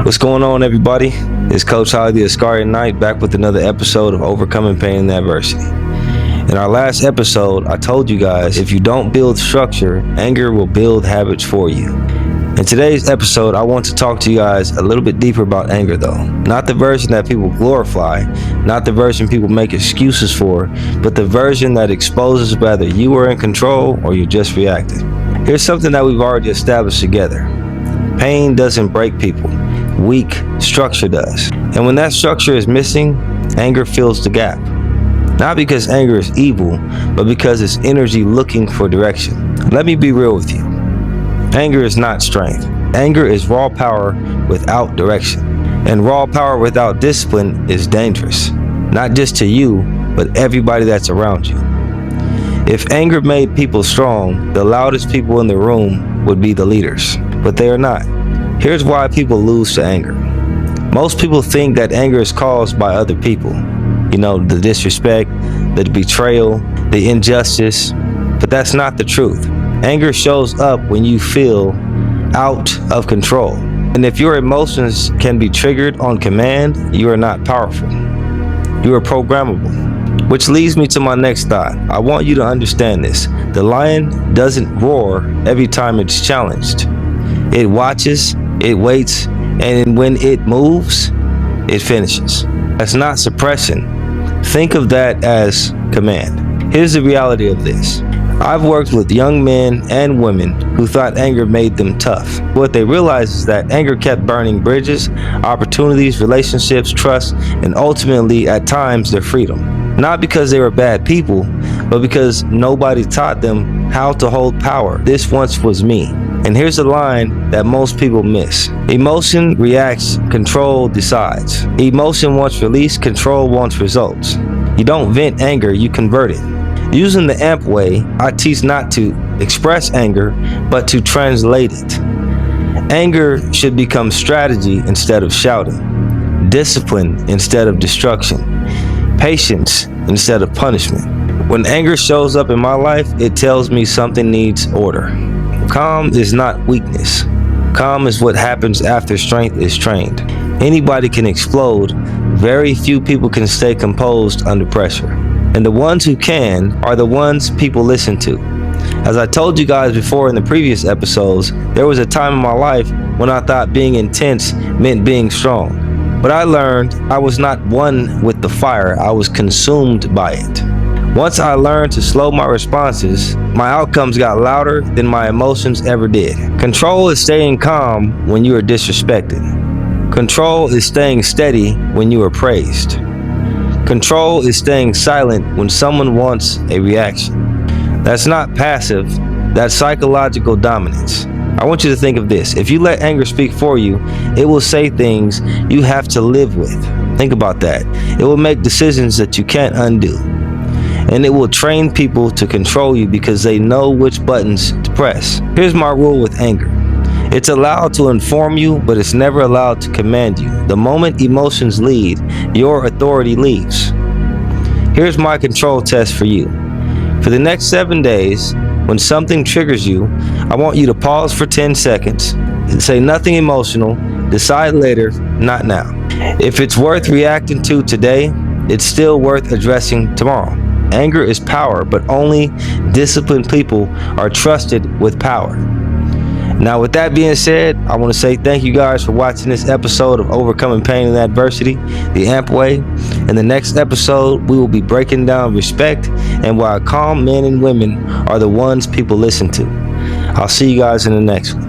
What's going on, everybody? It's Coach Holley, the Ascarian Knight, back with another episode of Overcoming Pain and Adversity. In our last episode, I told you guys, if you don't build structure, anger will build habits for you. In today's episode, I want to talk to you guys a little bit deeper about anger, though. Not the version that people glorify, not the version people make excuses for, but the version that exposes whether you are in control or you're just reacting. Here's something that we've already established together. Pain doesn't break people. Weak structure does. And when that structure is missing, anger fills the gap. Not because anger is evil, but because it's energy looking for direction. Let me be real with you. Anger is not strength. Anger is raw power without direction. And raw power without discipline is dangerous. Not just to you, but everybody that's around you. If anger made people strong, the loudest people in the room would be the leaders. But they are not. Here's why people lose to anger. Most people think that anger is caused by other people. You know, the disrespect, the betrayal, the injustice. But that's not the truth. Anger shows up when you feel out of control. And if your emotions can be triggered on command, you are not powerful. You are programmable. Which leads me to my next thought. I want you to understand this. The lion doesn't roar every time it's challenged. It watches, it waits, and when it moves, it finishes. That's not suppression. Think of that as command. Here's the reality of this. I've worked with young men and women who thought anger made them tough. What they realized is that anger kept burning bridges, opportunities, relationships, trust, and ultimately, at times, their freedom. Not because they were bad people, but because nobody taught them how to hold power. This once was me. And here's a line that most people miss. Emotion reacts, control decides. Emotion wants release, control wants results. You don't vent anger, you convert it. Using the AAMP Way, I teach not to express anger, but to translate it. Anger should become strategy instead of shouting, discipline instead of destruction, patience instead of punishment. When anger shows up in my life, it tells me something needs order. Calm is not weakness. Calm is what happens after strength is trained. Anybody can explode. Very few people can stay composed under pressure. And the ones who can are the ones people listen to. As I told you guys before in the previous episodes, there was a time in my life when I thought being intense meant being strong. But I learned I was not one with the fire, I was consumed by it. Once I learned to slow my responses, my outcomes got louder than my emotions ever did. Control is staying calm when you are disrespected. Control is staying steady when you are praised. Control is staying silent when someone wants a reaction. That's not passive, that's psychological dominance. I want you to think of this. If you let anger speak for you, it will say things you have to live with. Think about that. It will make decisions that you can't undo. And it will train people to control you because they know which buttons to press. Here's my rule with anger. It's allowed to inform you, but it's never allowed to command you. The moment emotions lead, your authority leaves. Here's my control test for you. For the next 7 days, when something triggers you, I want you to pause for 10 seconds and say nothing emotional. Decide later, not now. If it's worth reacting to today, it's still worth addressing tomorrow. Anger is power, but only disciplined people are trusted with power. Now, with that being said, I want to say thank you guys for watching this episode of Overcoming Pain and Adversity, the AAMP Way. In the next episode, we will be breaking down respect and why calm men and women are the ones people listen to. I'll see you guys in the next one.